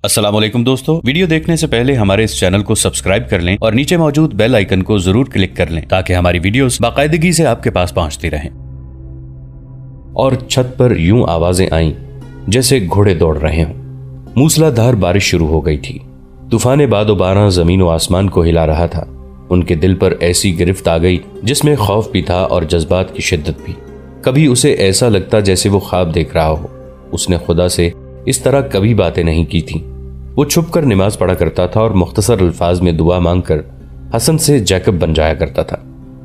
السلام علیکم دوستو، ویڈیو دیکھنے سے پہلے ہمارے اس چینل کو سبسکرائب کر لیں اور نیچے موجود بیل آئیکن کو ضرور کلک کر لیں تاکہ ہماری ویڈیوز باقاعدگی سے آپ کے پاس پہنچتی رہیں۔ اور چھت پر یوں آوازیں آئیں جیسے گھوڑے دوڑ رہے ہوں۔ موسلا دھار بارش شروع ہو گئی تھی۔ طوفان باد و باران زمین و آسمان کو ہلا رہا تھا۔ ان کے دل پر ایسی گرفت آ گئی جس میں خوف بھی تھا اور جذبات کی شدت بھی۔ کبھی اسے ایسا لگتا جیسے وہ خواب دیکھ رہا ہو۔ اس نے خدا سے اس طرح کبھی باتیں نہیں کی تھیں۔ وہ چھپ کر نماز پڑھا کرتا تھا اور مختصر الفاظ میں دعا مانگ کر حسن سے جیکب بن جایا کرتا تھا۔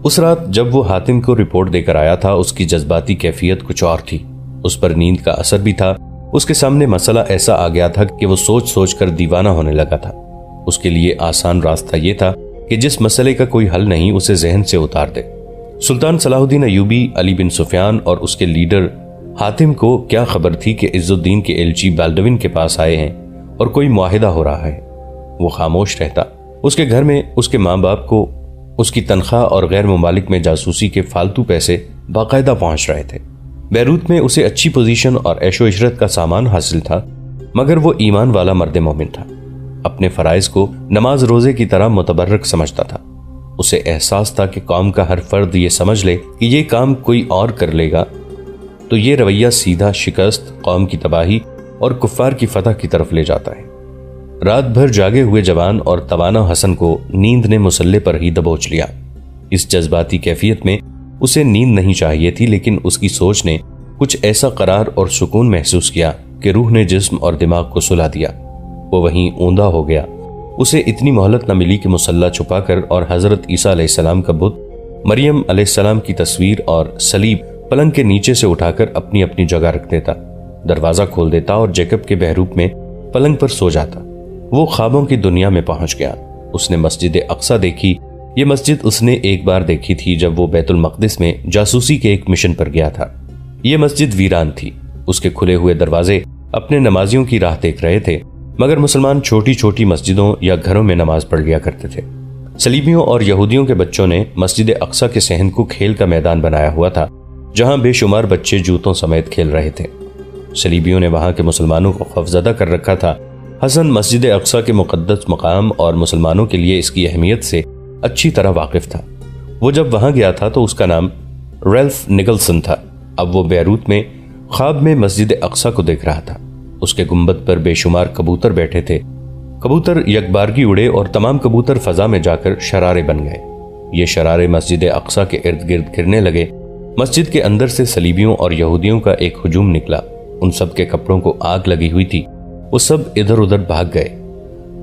اس رات جب وہ حاتم کو رپورٹ دے کر آیا تھا، اس کی جذباتی کیفیت کچھ اور تھی۔ اس پر نیند کا اثر بھی تھا۔ اس کے سامنے مسئلہ ایسا آ گیا تھا کہ وہ سوچ سوچ کر دیوانہ ہونے لگا تھا۔ اس کے لیے آسان راستہ یہ تھا کہ جس مسئلے کا کوئی حل نہیں اسے ذہن سے اتار دے۔ سلطان صلاح الدین ایوبی، علی بن سفیان اور اس کے لیڈر حاتم کو کیا خبر تھی کہ عز الدین کے ایلچی بالڈوین کے پاس آئے ہیں اور کوئی معاہدہ ہو رہا ہے؟ وہ خاموش رہتا۔ اس کے گھر میں اس کے ماں باپ کو اس کی تنخواہ اور غیر ممالک میں جاسوسی کے فالتو پیسے باقاعدہ پہنچ رہے تھے۔ بیروت میں اسے اچھی پوزیشن اور عیش و عشرت کا سامان حاصل تھا، مگر وہ ایمان والا مرد مومن تھا۔ اپنے فرائض کو نماز روزے کی طرح متبرک سمجھتا تھا۔ اسے احساس تھا کہ قوم کا ہر فرد یہ سمجھ لے کہ یہ کام کوئی اور کر لے گا تو یہ رویہ سیدھا شکست، قوم کی تباہی اور کفار کی فتح کی طرف لے جاتا ہے۔ رات بھر جاگے ہوئے جوان اور توانا حسن کو نیند نے مسلح پر ہی دبوچ لیا۔ اس جذباتی کیفیت میں اسے نیند نہیں چاہیے تھی، لیکن اس کی سوچ نے کچھ ایسا قرار اور سکون محسوس کیا کہ روح نے جسم اور دماغ کو سلا دیا۔ وہ وہیں اوندا ہو گیا۔ اسے اتنی مہلت نہ ملی کہ مسلح چھپا کر اور حضرت عیسیٰ علیہ السلام کا بت، مریم علیہ السلام کی تصویر اور صلیب پلنگ کے نیچے سے اٹھا کر اپنی اپنی جگہ رکھ دیتا، دروازہ کھول دیتا اور جیکب کے بحروپ میں پلنگ پر سو جاتا۔ وہ خوابوں کی دنیا میں پہنچ گیا۔ اس نے مسجد اقصیٰ دیکھی۔ یہ مسجد اس نے ایک بار دیکھی تھی جب وہ بیت المقدس میں جاسوسی کے ایک مشن پر گیا تھا۔ یہ مسجد ویران تھی۔ اس کے کھلے ہوئے دروازے اپنے نمازیوں کی راہ دیکھ رہے تھے، مگر مسلمان چھوٹی چھوٹی مسجدوں یا گھروں میں نماز پڑھ لیا کرتے تھے۔ صلیبیوں اور یہودیوں کے بچوں نے مسجد اقصیٰ کے صحن کو کھیل کا میدان بنایا ہوا تھا، جہاں بے شمار بچے جوتوں سمیت کھیل رہے تھے۔ صلیبیوں نے وہاں کے مسلمانوں کو خوفزدہ کر رکھا تھا۔ حسن مسجد اقصیٰ کے مقدس مقام اور مسلمانوں کے لیے اس کی اہمیت سے اچھی طرح واقف تھا۔ وہ جب وہاں گیا تھا تو اس کا نام ریلف نگلسن تھا۔ اب وہ بیروت میں خواب میں مسجد اقصیٰ کو دیکھ رہا تھا۔ اس کے گنبد پر بے شمار کبوتر بیٹھے تھے۔ کبوتر یکبارگی اڑے اور تمام کبوتر فضا میں جا کر شرارے بن گئے۔ یہ شرارے مسجد اقصیٰ کے ارد گرد گرنے لگے۔ مسجد کے اندر سے صلیبیوں اور یہودیوں کا ایک ہجوم نکلا۔ ان سب کے کپڑوں کو آگ لگی ہوئی تھی۔ وہ سب ادھر ادھر بھاگ گئے۔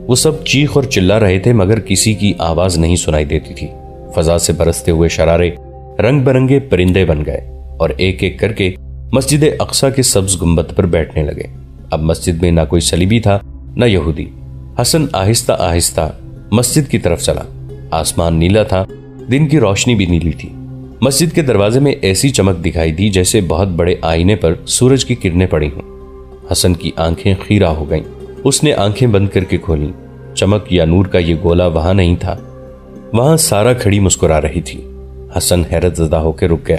وہ سب چیخ اور چلا رہے تھے، مگر کسی کی آواز نہیں سنائی دیتی تھی۔ فضا سے برستے ہوئے شرارے رنگ برنگے پرندے بن گئے اور ایک ایک کر کے مسجد اقصیٰ کے سبز گنبد پر بیٹھنے لگے۔ اب مسجد میں نہ کوئی صلیبی تھا نہ یہودی۔ حسن آہستہ آہستہ مسجد کی طرف چلا۔ آسمان نیلا تھا، دن کی روشنی بھی نیلی تھی۔ مسجد کے دروازے میں ایسی چمک دکھائی دی جیسے بہت بڑے آئینے پر سورج کی کرنیں پڑی ہوں۔ حسن کی آنکھیں خیرہ ہو گئیں۔ اس نے آنکھیں بند کر کے کھولیں۔ چمک یا نور کا یہ گولا وہاں نہیں تھا۔ وہاں سارا کھڑی مسکرا رہی تھی۔ حسن حیرت زدہ ہو کے رک گیا۔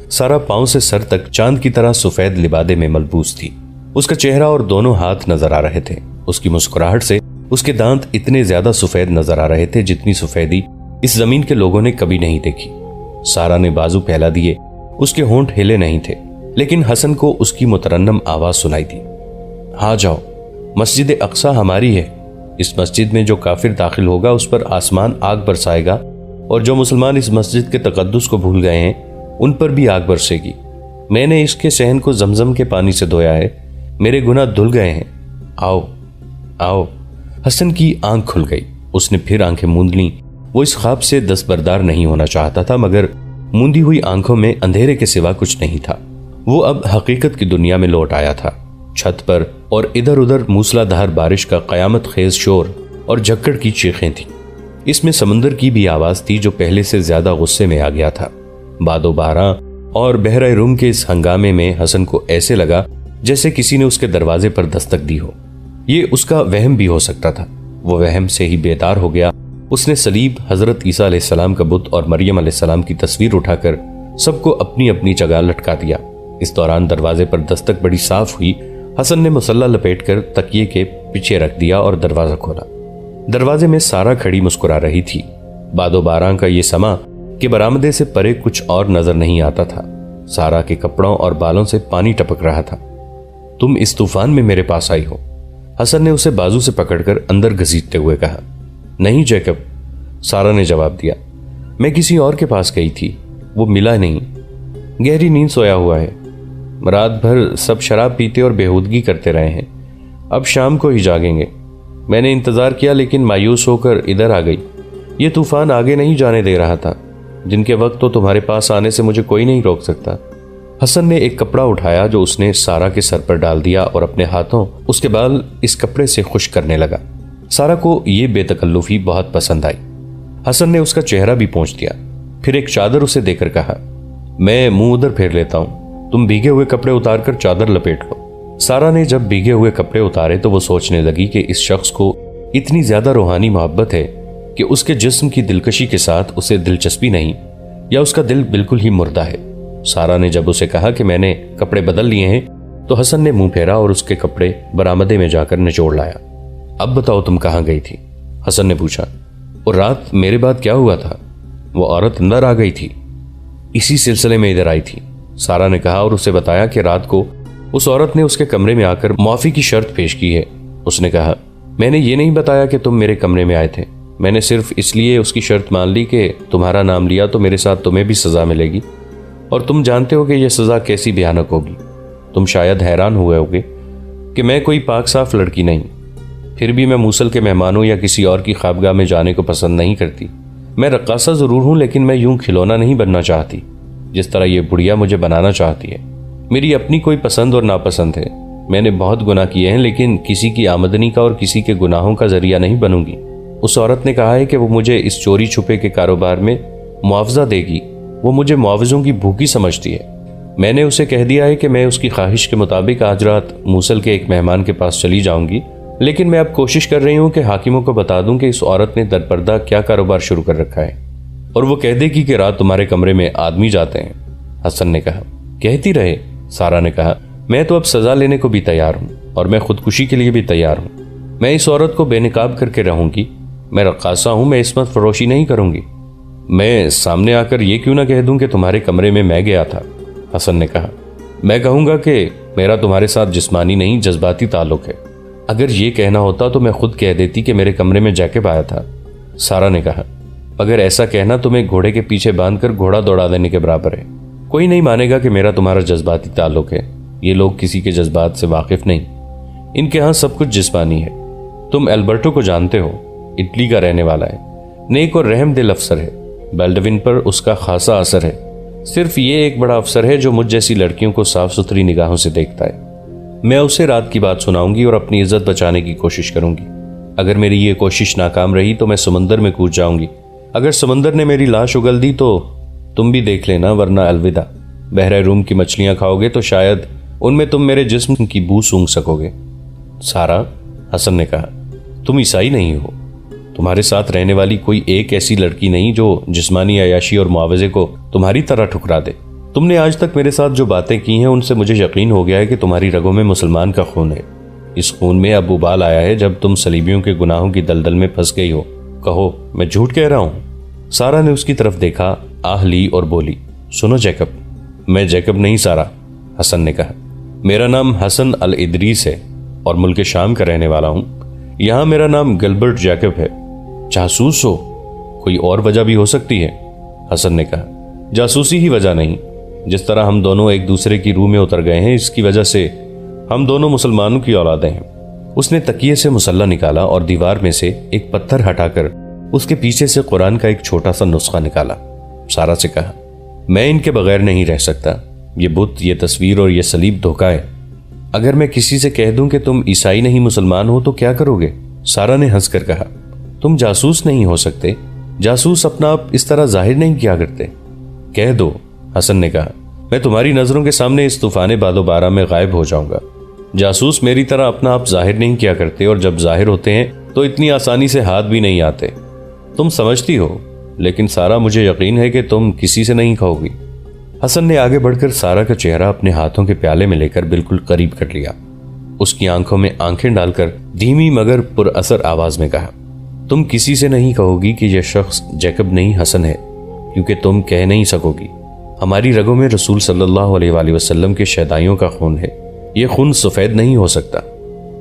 سارا پاؤں سے سر تک چاند کی طرح سفید لبادے میں ملبوس تھی۔ اس کا چہرہ اور دونوں ہاتھ نظر آ رہے تھے۔ اس کی مسکراہٹ سے اس کے دانت اتنے زیادہ سفید نظر آ رہے تھے جتنی سفیدی اس زمین کے لوگوں نے کبھی نہیں دیکھی۔ سارا نے بازو پھیلا دیے۔ اس کے ہونٹ ہلے نہیں تھے، لیکن حسن کو اس کی مترنم آواز سنائی دی۔ ہاں جاؤ، مسجد اقصیٰ ہماری ہے۔ اس مسجد میں جو کافر داخل ہوگا اس پر آسمان آگ برسائے گا، اور جو مسلمان اس مسجد کے تقدس کو بھول گئے ہیں ان پر بھی آگ برسے گی۔ میں نے اس کے صحن کو زمزم کے پانی سے دھویا ہے، میرے گناہ دھل گئے ہیں۔ آؤ آؤ۔ حسن کی آنکھ کھل گئی۔ اس نے پھر آنکھیں موند لیں۔ وہ اس خواب سے دستبردار نہیں ہونا چاہتا تھا، مگر موندی ہوئی آنکھوں میں اندھیرے کے سوا کچھ نہیں تھا۔ وہ اب حقیقت کی دنیا میں لوٹ آیا تھا۔ چھت پر اور ادھر ادھر موسلا دھار بارش کا قیامت خیز شور اور جھکڑ کی چیخیں تھیں۔ اس میں سمندر کی بھی آواز تھی جو پہلے سے زیادہ غصے میں آ گیا تھا۔ باد و باران اور بحرہ روم کے اس ہنگامے میں حسن کو ایسے لگا جیسے کسی نے اس کے دروازے پر دستک دی ہو۔ یہ اس کا وہم بھی ہو سکتا تھا۔ وہ وہم سے ہی بیدار ہو گیا۔ اس نے صلیب، حضرت عیسیٰ علیہ السلام کا بت اور مریم علیہ السلام کی تصویر اٹھا کر سب کو اپنی اپنی جگہ لٹکا دیا۔ اس دوران دروازے پر دستک بڑی صاف ہوئی۔ حسن نے مسلح لپیٹ کر تکیے کے پیچھے رکھ دیا اور دروازہ کھولا۔ دروازے میں سارا کھڑی مسکرا رہی تھی۔ بادو باراں کا یہ سما کہ برآمدے سے پرے کچھ اور نظر نہیں آتا تھا۔ سارا کے کپڑوں اور بالوں سے پانی ٹپک رہا تھا۔ تم اس طوفان میں میرے پاس آئی ہو؟ حسن نے اسے بازو سے پکڑ کر اندر گھسیٹتے ہوئے کہا۔ نہیں جیکب، سارا نے جواب دیا، میں کسی اور کے پاس گئی تھی، وہ ملا نہیں، گہری نیند سویا ہوا ہے۔ رات بھر سب شراب پیتے اور بےہودگی کرتے رہے ہیں، اب شام کو ہی جاگیں گے۔ میں نے انتظار کیا لیکن مایوس ہو کر ادھر آ گئی۔ یہ طوفان آگے نہیں جانے دے رہا تھا، جن کے وقت تو تمہارے پاس آنے سے مجھے کوئی نہیں روک سکتا۔ حسن نے ایک کپڑا اٹھایا جو اس نے سارا کے سر پر ڈال دیا اور اپنے ہاتھوں اس کے بال اس کپڑے سے خشک کرنے لگا۔ سارا کو یہ بے تکلفی بہت پسند آئی۔ حسن نے اس کا چہرہ بھی پونچھ دیا، پھر ایک چادر اسے دے کر کہا، میں منہ ادھر پھیر لیتا ہوں، تم بھیگے ہوئے کپڑے اتار کر چادر لپیٹ لو۔ سارا نے جب بھیگے ہوئے کپڑے اتارے تو وہ سوچنے لگی کہ اس شخص کو اتنی زیادہ روحانی محبت ہے کہ اس کے جسم کی دلکشی کے ساتھ اسے دلچسپی نہیں، یا اس کا دل بالکل ہی مردہ ہے۔ سارا نے جب اسے کہا کہ میں نے کپڑے بدل لیے ہیں تو حسن نے منہ پھیرا اور اس کے کپڑے برآمدے میں جا کر نچوڑ لایا۔ اب بتاؤ تم کہاں گئی تھی؟ حسن نے پوچھا۔ اور رات میرے بعد کیا ہوا تھا؟ وہ عورت اندر آ گئی تھی، اسی سلسلے میں ادھر آئی تھی، سارا نے کہا اور اسے بتایا کہ رات کو اس عورت نے اس کے کمرے میں آ کر معافی کی شرط پیش کی ہے۔ اس نے کہا، میں نے یہ نہیں بتایا کہ تم میرے کمرے میں آئے تھے، میں نے صرف اس لیے اس کی شرط مان لی کہ تمہارا نام لیا تو میرے ساتھ تمہیں بھی سزا ملے گی، اور تم جانتے ہو کہ یہ سزا کیسی بھیانک ہوگی۔ تم شاید حیران ہوئے ہوگے کہ میں کوئی پاک صاف لڑکی نہیں، پھر بھی میں موصل کے مہمانوں یا کسی اور کی خوابگاہ میں جانے کو پسند نہیں کرتی۔ میں رقاصہ ضرور ہوں لیکن میں یوں کھلونا نہیں بننا چاہتی جس طرح یہ بڑھیا مجھے بنانا چاہتی ہے۔ میری اپنی کوئی پسند اور ناپسند ہے۔ میں نے بہت گناہ کیے ہیں لیکن کسی کی آمدنی کا اور کسی کے گناہوں کا ذریعہ نہیں بنوں گی۔ اس عورت نے کہا ہے کہ وہ مجھے اس چوری چھپے کے کاروبار میں معاوضہ دے گی، وہ مجھے معاوضوں کی بھوکی سمجھتی ہے۔ میں نے اسے کہہ دیا ہے کہ میں اس کی خواہش کے مطابق آج رات موصل کے ایک مہمان کے پاس چلی جاؤں گی، لیکن میں اب کوشش کر رہی ہوں کہ حاکموں کو بتا دوں کہ اس عورت نے درپردہ کیا کاروبار شروع کر رکھا ہے، اور وہ کہہ دے گی کہ رات تمہارے کمرے میں آدمی جاتے ہیں۔ حسن نے کہا، کہتی رہے۔ سارا نے کہا، میں تو اب سزا لینے کو بھی تیار ہوں اور میں خودکشی کے لیے بھی تیار ہوں۔ میں اس عورت کو بے نقاب کر کے رہوں گی۔ میں رقاصہ ہوں، میں عصمت فروشی نہیں کروں گی۔ میں سامنے آ کر یہ کیوں نہ کہہ دوں کہ تمہارے کمرے میں میں گیا تھا؟ حسن نے کہا، میں کہوں گا کہ میرا تمہارے ساتھ جسمانی نہیں جذباتی تعلق ہے۔ اگر یہ کہنا ہوتا تو میں خود کہہ دیتی کہ میرے کمرے میں جیکب آیا تھا۔ سارا نے کہا، اگر ایسا کہنا تمہیں گھوڑے کے پیچھے باندھ کر گھوڑا دوڑا دینے کے برابر ہے۔ کوئی نہیں مانے گا کہ میرا تمہارا جذباتی تعلق ہے۔ یہ لوگ کسی کے جذبات سے واقف نہیں، ان کے ہاں سب کچھ جسمانی ہے۔ تم البرٹو کو جانتے ہو، اٹلی کا رہنے والا ہے، نیک اور رحم دل افسر ہے، بیلڈوین پر اس کا خاصا اثر ہے۔ صرف یہ ایک بڑا افسر ہے جو مجھ جیسی لڑکیوں کو صاف ستھری نگاہوں سے دیکھتا ہے۔ میں اسے رات کی بات سناؤں گی اور اپنی عزت بچانے کی کوشش کروں گی۔ اگر میری یہ کوشش ناکام رہی تو میں سمندر میں کود جاؤں گی۔ اگر سمندر نے میری لاش اگل دی تو تم بھی دیکھ لینا، ورنہ الوداع۔ بحر روم کی مچھلیاں کھاؤ گے تو شاید ان میں تم میرے جسم کی بو سونگھ سکو گے۔ سارا، حسن نے کہا، تم عیسائی نہیں ہو، تمہارے ساتھ رہنے والی کوئی ایک ایسی لڑکی نہیں جو جسمانی عیاشی اور معاوضے کو تمہاری طرح ٹھکرا دے۔ تم نے آج تک میرے ساتھ جو باتیں کی ہیں ان سے مجھے یقین ہو گیا ہے کہ تمہاری رگوں میں مسلمان کا خون ہے۔ اس خون میں اب ابال آیا ہے جب تم صلیبیوں کے گناہوں کی دلدل میں پھنس گئی ہو۔ کہو میں جھوٹ کہہ رہا ہوں؟ سارا نے اس کی طرف دیکھا، آہ لی اور بولی، سنو جیکب۔ میں جیکب نہیں سارا، حسن نے کہا، میرا نام حسن الادریس ہے اور ملک شام کا رہنے والا ہوں۔ یہاں میرا نام گلبرٹ جیکب ہے۔ جاسوس ہو؟ کوئی اور وجہ بھی ہو سکتی ہے، حسن نے کہا۔ جاسوسی ہی وجہ نہیں، جس طرح ہم دونوں ایک دوسرے کی روح میں اتر گئے ہیں اس کی وجہ سے ہم دونوں مسلمانوں کی اولادیں ہیں۔ اس نے تکیے سے مسلح نکالا اور دیوار میں سے ایک پتھر ہٹا کر اس کے پیچھے سے قرآن کا ایک چھوٹا سا نسخہ نکالا۔ سارا سے کہا، میں ان کے بغیر نہیں رہ سکتا۔ یہ بت، یہ تصویر اور یہ صلیب دھوکہ ہے۔ اگر میں کسی سے کہہ دوں کہ تم عیسائی نہیں مسلمان ہو تو کیا کرو گے؟ سارا نے ہنس کر کہا، تم جاسوس نہیں ہو سکتے، جاسوس اپنا آپ اس طرح ظاہر نہیں کیا کرتے۔ کہہ دو، حسن نے کہا، میں تمہاری نظروں کے سامنے اس طوفان باد و بارہ میں غائب ہو جاؤں گا۔ جاسوس میری طرح اپنا آپ ظاہر نہیں کیا کرتے، اور جب ظاہر ہوتے ہیں تو اتنی آسانی سے ہاتھ بھی نہیں آتے۔ تم سمجھتی ہو، لیکن سارا مجھے یقین ہے کہ تم کسی سے نہیں کھاؤ گی۔ حسن نے آگے بڑھ کر سارا کا چہرہ اپنے ہاتھوں کے پیالے میں لے کر بالکل قریب کر لیا۔ اس کی آنکھوں میں آنکھیں ڈال کر دھیمی مگر پر اثر آواز میں کہا، تم کسی سے نہیں کہو گی کہ یہ شخص جیکب نہیں حسن ہے، کیونکہ تم کہہ نہیں سکو گی ہماری رگوں میں رسول صلی اللہ علیہ وآلہ وسلم کے شیدائیوں کا خون ہے، یہ خون سفید نہیں ہو سکتا،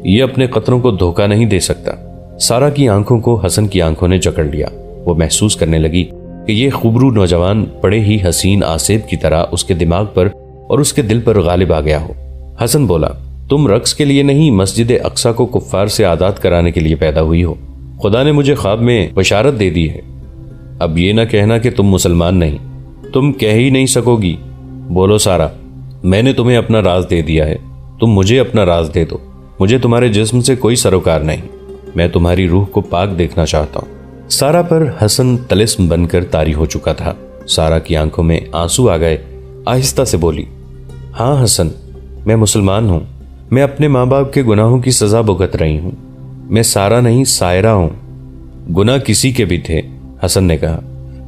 یہ اپنے قطروں کو دھوکہ نہیں دے سکتا۔ سارا کی آنکھوں کو حسن کی آنکھوں نے جکڑ لیا۔ وہ محسوس کرنے لگی کہ یہ خوبرو نوجوان بڑے ہی حسین آسیب کی طرح اس کے دماغ پر اور اس کے دل پر غالب آ گیا ہو۔ حسن بولا، تم رقص کے لیے نہیں، مسجد اقصی کو کفار سے آزاد کرانے کے لیے پیدا ہوئی ہو۔ خدا نے مجھے خواب میں بشارت دے دی ہے۔ اب یہ نہ کہنا کہ تم مسلمان نہیں، تم کہہ ہی نہیں سکو گی۔ بولو سارا، میں نے تمہیں اپنا راز دے دیا ہے، تم مجھے اپنا راز دے دو۔ مجھے تمہارے جسم سے کوئی سروکار نہیں، میں تمہاری روح کو پاک دیکھنا چاہتا ہوں۔ سارا پر حسن طلسم بن کر طاری ہو چکا تھا۔ سارا کی آنکھوں میں آنسو آ گئے، آہستہ سے بولی، ہاں حسن، میں مسلمان ہوں، میں اپنے ماں باپ کے گناہوں کی سزا بھگت رہی ہوں، میں سارا نہیں سائرہ ہوں۔ گناہ کسی کے بھی تھے، حسن نے کہا،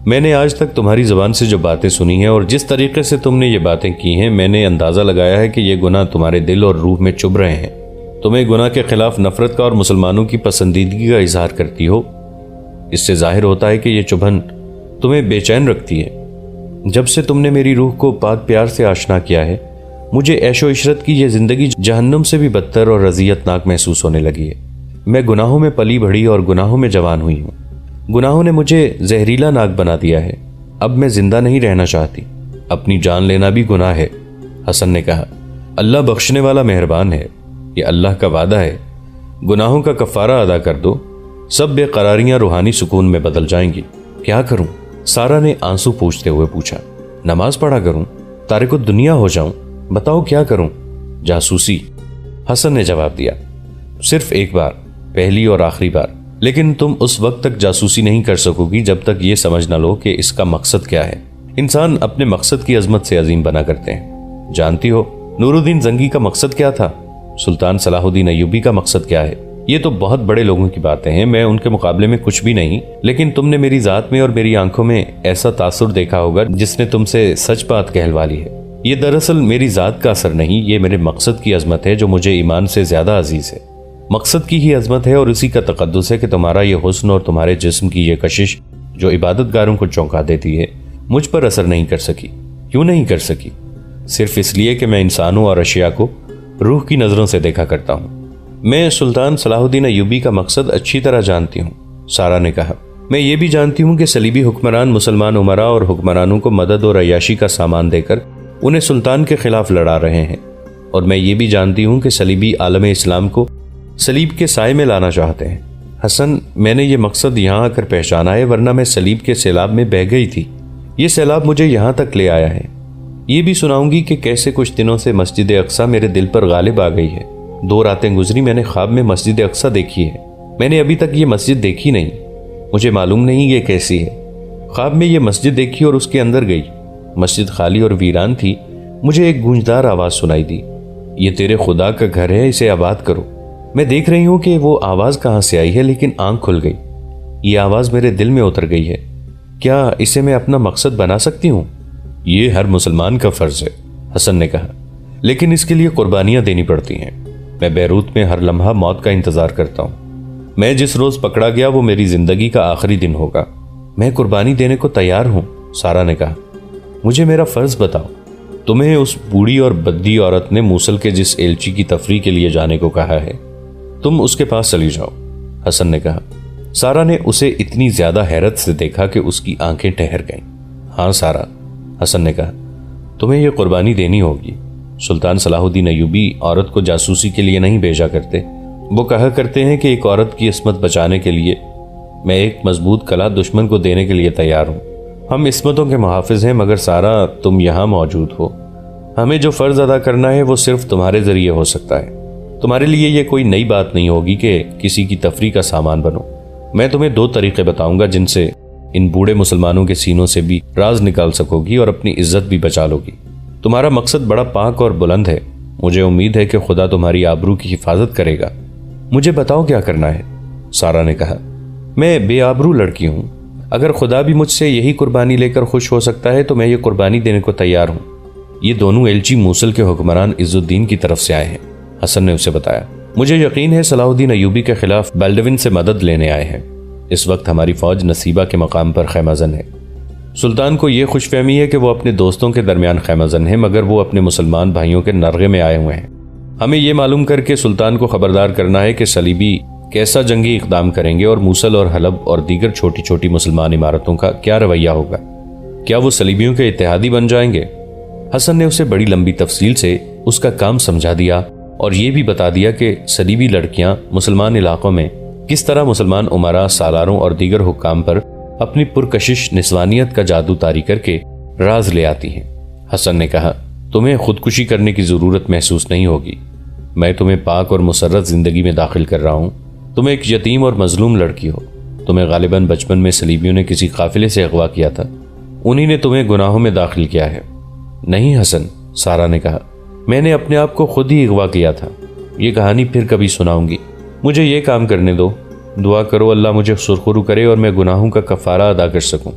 میں نے آج تک تمہاری زبان سے جو باتیں سنی ہیں اور جس طریقے سے تم نے یہ باتیں کی ہیں، میں نے اندازہ لگایا ہے کہ یہ گناہ تمہارے دل اور روح میں چبھ رہے ہیں۔ تمہیں گناہ کے خلاف نفرت کا اور مسلمانوں کی پسندیدگی کا اظہار کرتی ہو۔ اس سے ظاہر ہوتا ہے کہ یہ چبھن تمہیں بے چین رکھتی ہے۔ جب سے تم نے میری روح کو پاک پیار سے آشنا کیا ہے، مجھے عیش و عشرت کی یہ زندگی جہنم سے بھی بدتر اور اذیت ناک محسوس ہونے لگی ہے۔ میں گناہوں میں پلی بڑھی اور گناہوں میں جوان ہوئی ہوں۔ گناہوں نے مجھے زہریلا ناک بنا دیا ہے۔ اب میں زندہ نہیں رہنا چاہتی، اپنی جان لینا بھی گناہ ہے۔ حسن نے کہا، اللہ بخشنے والا مہربان ہے، یہ اللہ کا وعدہ ہے، گناہوں کا کفارہ ادا کر دو، سب بے قراریاں روحانی سکون میں بدل جائیں گی۔ کیا کروں؟ سارا نے آنسو پوچھتے ہوئے پوچھا۔ نماز پڑھا کروں، تارک الدنیا ہو جاؤں، بتاؤ کیا کروں؟ جاسوسی، حسن نے جواب دیا، صرف ایک بار، پہلی اور آخری بار، لیکن تم اس وقت تک جاسوسی نہیں کر سکو گی جب تک یہ سمجھ نہ لو کہ اس کا مقصد کیا ہے۔ انسان اپنے مقصد کی عظمت سے عظیم بنا کرتے ہیں۔ جانتی ہو نور الدین زنگی کا مقصد کیا تھا؟ سلطان صلاح الدین ایوبی کا مقصد کیا ہے؟ یہ تو بہت بڑے لوگوں کی باتیں ہیں، میں ان کے مقابلے میں کچھ بھی نہیں، لیکن تم نے میری ذات میں اور میری آنکھوں میں ایسا تاثر دیکھا ہوگا جس نے تم سے سچ بات کہلوا لی ہے۔ یہ دراصل میری ذات کا اثر نہیں، یہ میرے مقصد کی عظمت ہے جو مجھے ایمان سے زیادہ عزیز ہے۔ مقصد کی ہی عظمت ہے اور اسی کا تقدس ہے کہ تمہارا یہ حسن اور تمہارے جسم کی یہ کشش جو عبادت گاروں کو چونکا دیتی ہے، مجھ پر اثر نہیں کر سکی۔ کیوں نہیں کر سکی؟ صرف اس لیے کہ میں انسانوں اور اشیاء کو روح کی نظروں سے دیکھا کرتا ہوں۔ میں سلطان صلاح الدین ایوبی کا مقصد اچھی طرح جانتی ہوں، سارا نے کہا۔ میں یہ بھی جانتی ہوں کہ صلیبی حکمران مسلمان امراء اور حکمرانوں کو مدد اور عیاشی کا سامان دے کر انہیں سلطان کے خلاف لڑا رہے ہیں، اور میں یہ بھی جانتی ہوں کہ صلیبی عالم اسلام کو صلیب کے سائے میں لانا چاہتے ہیں۔ حسن، میں نے یہ مقصد یہاں آ کر پہچانا ہے، ورنہ میں صلیب کے سیلاب میں بہہ گئی تھی۔ یہ سیلاب مجھے یہاں تک لے آیا ہے۔ یہ بھی سناؤں گی کہ کیسے کچھ دنوں سے مسجد اقصی میرے دل پر غالب آ گئی ہے۔ 2 راتیں گزری، میں نے خواب میں مسجد اقصی دیکھی ہے۔ میں نے ابھی تک یہ مسجد دیکھی نہیں، مجھے معلوم نہیں یہ کیسی ہے۔ خواب میں یہ مسجد دیکھی اور اس کے اندر گئی۔ مسجد خالی اور ویران تھی۔ مجھے ایک گونجدار آواز سنائی دی، یہ تیرے خدا کا گھر ہے، اسے آباد کرو۔ میں دیکھ رہی ہوں کہ وہ آواز کہاں سے آئی ہے، لیکن آنکھ کھل گئی۔ یہ آواز میرے دل میں اتر گئی ہے۔ کیا اسے میں اپنا مقصد بنا سکتی ہوں؟ یہ ہر مسلمان کا فرض ہے، حسن نے کہا، لیکن اس کے لیے قربانیاں دینی پڑتی ہیں۔ میں بیروت میں ہر لمحہ موت کا انتظار کرتا ہوں۔ میں جس روز پکڑا گیا وہ میری زندگی کا آخری دن ہوگا۔ میں قربانی دینے کو تیار ہوں، سارا نے کہا۔ مجھے میرا فرض بتاؤ۔ تمہیں اس بوڑھی اور بدی عورت نے موصل کے جس ایلچی کی تفریح کے لیے جانے کو کہا ہے، تم اس کے پاس چلی جاؤ، حسن نے کہا۔ سارا نے اسے اتنی زیادہ حیرت سے دیکھا کہ اس کی آنکھیں ٹھہر گئیں۔ ہاں سارا، حسن نے کہا، تمہیں یہ قربانی دینی ہوگی۔ سلطان صلاح الدین ایوبی عورت کو جاسوسی کے لیے نہیں بھیجا کرتے۔ وہ کہا کرتے ہیں کہ ایک عورت کی عصمت بچانے کے لیے میں ایک مضبوط کلہ دشمن کو دینے کے لیے تیار ہوں۔ ہم عصمتوں کے محافظ ہیں، مگر سارا تم یہاں موجود ہو۔ ہمیں جو فرض ادا کرنا ہے وہ صرف تمہارے ذریعے ہو سکتا ہے۔ تمہارے لیے یہ کوئی نئی بات نہیں ہوگی کہ کسی کی تفریح کا سامان بنو۔ میں تمہیں 2 طریقے بتاؤں گا جن سے ان بوڑھے مسلمانوں کے سینوں سے بھی راز نکال سکو گی اور اپنی عزت بھی بچا لو گی۔ تمہارا مقصد بڑا پاک اور بلند ہے، مجھے امید ہے کہ خدا تمہاری آبرو کی حفاظت کرے گا۔ مجھے بتاؤ کیا کرنا ہے، سارا نے کہا۔ میں بے آبرو لڑکی ہوں، اگر خدا بھی مجھ سے یہی قربانی لے کر خوش ہو سکتا ہے تو میں یہ قربانی دینے کو تیار ہوں۔ یہ دونوں ایلچی موصل کے حکمران عز الدین کی طرف سے آئے ہیں۔ حسن نے اسے بتایا۔ مجھے یقین ہے صلاح الدین ایوبی کے خلاف بیلڈون سے مدد لینے آئے ہیں۔ اس وقت ہماری فوج نصیبہ کے مقام پر خیمہ زن ہے۔ سلطان کو یہ خوش فہمی ہے کہ وہ اپنے دوستوں کے درمیان خیمہ زن ہے، مگر وہ اپنے مسلمان بھائیوں کے نرغے میں آئے ہوئے ہیں۔ ہمیں یہ معلوم کر کے سلطان کو خبردار کرنا ہے کہ صلیبی کیسا جنگی اقدام کریں گے اور موصل اور حلب اور دیگر چھوٹی چھوٹی مسلمان عمارتوں کا کیا رویہ ہوگا۔ کیا وہ صلیبیوں کے اتحادی بن جائیں گے؟ حسن نے اسے بڑی لمبی تفصیل سے اس کا کام سمجھا دیا اور یہ بھی بتا دیا کہ صلیبی لڑکیاں مسلمان علاقوں میں کس طرح مسلمان امراء، سالاروں اور دیگر حکام پر اپنی پرکشش نسوانیت کا جادو طاری کر کے راز لے آتی ہیں۔ حسن نے کہا، تمہیں خودکشی کرنے کی ضرورت محسوس نہیں ہوگی۔ میں تمہیں پاک اور مسرت زندگی میں داخل کر رہا ہوں۔ تم ایک یتیم اور مظلوم لڑکی ہو۔ تمہیں غالباً بچپن میں صلیبیوں نے کسی قافلے سے اغوا کیا تھا، انہی نے تمہیں گناہوں میں داخل کیا ہے۔ نہیں حسن، سارا نے کہا، میں نے اپنے آپ کو خود ہی اغوا کیا تھا۔ یہ کہانی پھر کبھی سناؤں گی، مجھے یہ کام کرنے دو۔ دعا کرو اللہ مجھے سرخرو کرے اور میں گناہوں کا کفارہ ادا کر سکوں۔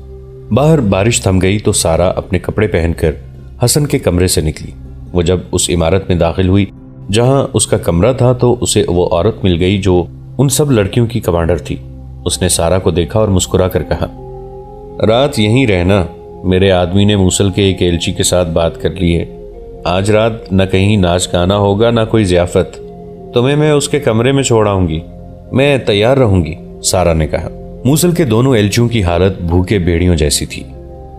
باہر بارش تھم گئی تو سارا اپنے کپڑے پہن کر حسن کے کمرے سے نکلی۔ وہ جب اس عمارت میں داخل ہوئی جہاں اس کا کمرہ تھا تو اسے وہ عورت مل گئی جو ان سب لڑکیوں کی کمانڈر تھی۔ اس نے سارا کو دیکھا اور مسکرا کر کہا، رات یہیں رہنا، میرے آدمی نے موصل کے ایک ایلچی کے ساتھ بات کر لی ہے۔ آج رات نہ کہیں ناچ گانا ہوگا نہ کوئی ضیافت، تمہیں میں اس کے کمرے میں چھوڑاؤں گی، میں تیار رہوں گی، سارا نے کہا۔ موصل کے دونوں ایلچیوں کی حالت بھوکے بیڑیوں جیسی تھی۔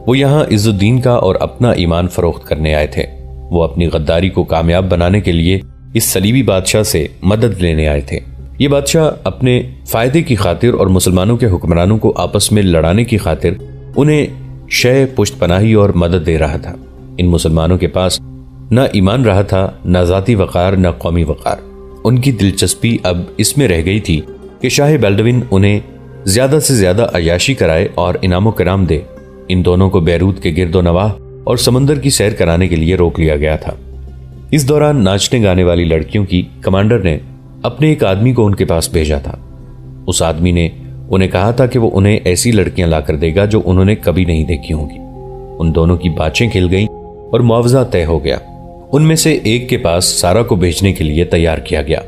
وہ یہاں عز الدین کا اور اپنا ایمان فروخت کرنے آئے تھے۔ وہ اپنی غداری کو کامیاب بنانے کے لیے اس صلیبی بادشاہ سے مدد لینے آئے تھے۔ یہ بادشاہ اپنے فائدے کی خاطر اور مسلمانوں کے حکمرانوں کو آپس میں لڑانے کی خاطر انہیں شے پشت پناہی اور مدد دے رہا تھا۔ ان مسلمانوں کے پاس نہ ایمان رہا تھا، نہ ذاتی وقار، نہ قومی وقار۔ ان کی دلچسپی اب اس میں رہ گئی تھی کہ شاہ بیلڈون انہیں زیادہ سے زیادہ عیاشی کرائے اور انعام و کرام دے۔ ان دونوں کو بیروت کے گرد و نواح اور سمندر کی سیر کرانے کے لیے روک لیا گیا تھا۔ اس دوران ناچنے گانے والی لڑکیوں کی کمانڈر نے اپنے ایک آدمی کو ان کے پاس بھیجا تھا۔ اس آدمی نے انہیں کہا تھا کہ وہ انہیں ایسی لڑکیاں لا کر دے گا جو انہوں نے کبھی نہیں دیکھی ہوں گی۔ ان دونوں کی باتیں کھل گئیں اور معاوضہ طے ہو گیا۔ ان میں سے ایک کے پاس سارا کو بھیجنے کے لیے تیار کیا گیا۔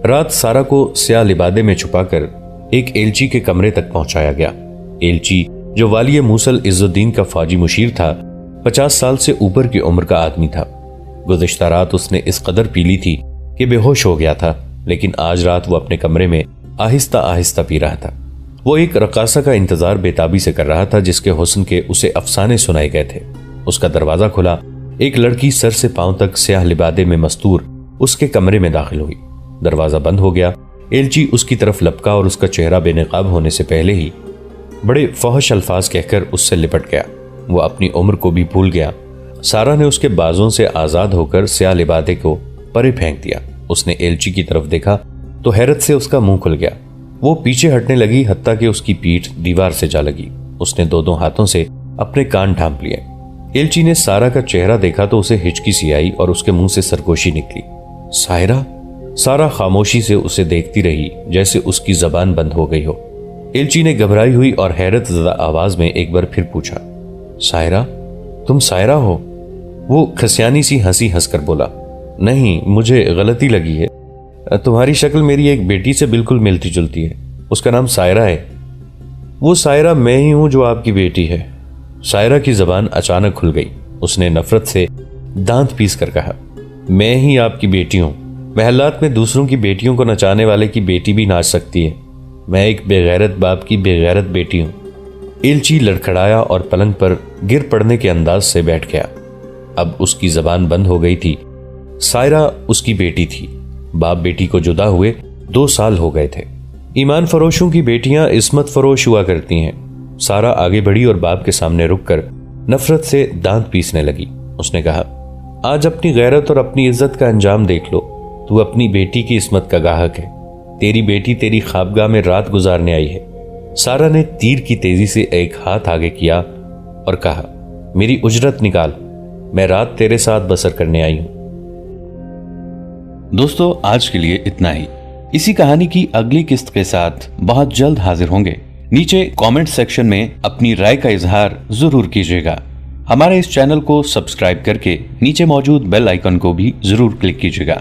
رات سارا کو سیاہ لبادے میں چھپا کر ایک ایلچی کے کمرے تک پہنچایا گیا۔ ایلچی جو والی موصل عز الدین کا فوجی مشیر تھا، 50 سال سے اوپر کی عمر کا آدمی تھا۔ گزشتہ رات اس نے اس قدر پی لی تھی کہ بے ہوش ہو گیا تھا، لیکن آج رات وہ اپنے کمرے میں آہستہ آہستہ پی رہا تھا۔ وہ ایک رقاصہ کا انتظار بےتابی سے کر رہا تھا جس کے حسن کے اسے افسانے سنائے گئے تھے۔ اس کا دروازہ کھلا، ایک لڑکی سر سے پاؤں تک سیاہ لبادے میں مستور اس کے کمرے میں داخل ہوئی۔ دروازہ بند ہو گیا۔ ایلچی اس کی طرف لپکا اور اس کا چہرہ بے نقاب ہونے سے پہلے ہی بڑے فحش الفاظ کہہ کر اس سے لپٹ گیا۔ وہ اپنی عمر کو بھی بھول گیا۔ سارا نے اس کے بازوں سے آزاد ہو کر سیاہ لبادے کو پرے پھینک دیا۔ اس نے ایلچی کی طرف دیکھا تو حیرت سے اس کا منہ کھل گیا۔ وہ پیچھے ہٹنے لگی حتیٰ کہ اس کی پیٹھ دیوار سے جا لگی۔ اس نے دونوں ہاتھوں سے اپنے کان ڈھانپ لیے۔ ایلچی نے سارا کا چہرہ دیکھا تو اسے ہچکی سی آئی اور اس کے منہ سے سرگوشی نکلی۔ سائرہ؟ سارا خاموشی سے اسے دیکھتی رہی جیسے اس کی زبان بند ہو گئی ہو۔ ایلچی نے گھبرائی ہوئی اور حیرت زدہ آواز میں ایک بار پھر پوچھا، سائرہ؟ تم سائرہ ہو؟ وہ کھسیانی سی ہنسی ہنس کر بولا، نہیں، مجھے غلطی لگی ہے، تمہاری شکل میری ایک بیٹی سے بالکل ملتی جلتی ہے، اس کا نام سائرہ ہے۔ وہ سائرہ میں ہی ہوں جو آپ کی بیٹی ہے۔ سائرہ کی زبان اچانک کھل گئی۔ اس نے نفرت سے دانت پیس کر کہا، میں ہی آپ کی بیٹی ہوں۔ محلات میں دوسروں کی بیٹیوں کو نچانے والے کی بیٹی بھی ناچ سکتی ہے۔ میں ایک بے غیرت باپ کی بے غیرت بیٹی ہوں۔ ایلچی لڑکھڑایا اور پلنگ پر گر پڑنے کے انداز سے بیٹھ گیا۔ اب اس کی زبان بند ہو گئی تھی۔ سائرہ اس کی بیٹی تھی۔ باپ بیٹی کو جدا ہوئے 2 سال ہو گئے تھے۔ ایمان فروشوں کی بیٹیاں عصمت فروش ہوا کرتی ہیں۔ سارا آگے بڑھی اور باپ کے سامنے رک کر نفرت سے دانت پیسنے لگی۔ اس نے کہا، آج اپنی غیرت اور اپنی عزت کا انجام دیکھ لو۔ تو اپنی بیٹی کی عصمت کا گاہک ہے۔ تیری بیٹی تیری خوابگاہ میں رات گزارنے آئی ہے۔ سارا نے تیر کی تیزی سے ایک ہاتھ آگے کیا اور کہا، میری اجرت نکال، میں رات تیرے ساتھ بسر کرنے آئی ہوں۔ دوستو، آج کے لیے اتنا ہی۔ اسی کہانی کی اگلی قسط کے ساتھ بہت جلد حاضر ہوں گے۔ نیچے کامنٹ سیکشن میں اپنی رائے کا اظہار ضرور کیجیے گا۔ ہمارے اس چینل کو سبسکرائب کر کے نیچے موجود بیل آئیکن کو بھی ضرور کلک کیجیے گا۔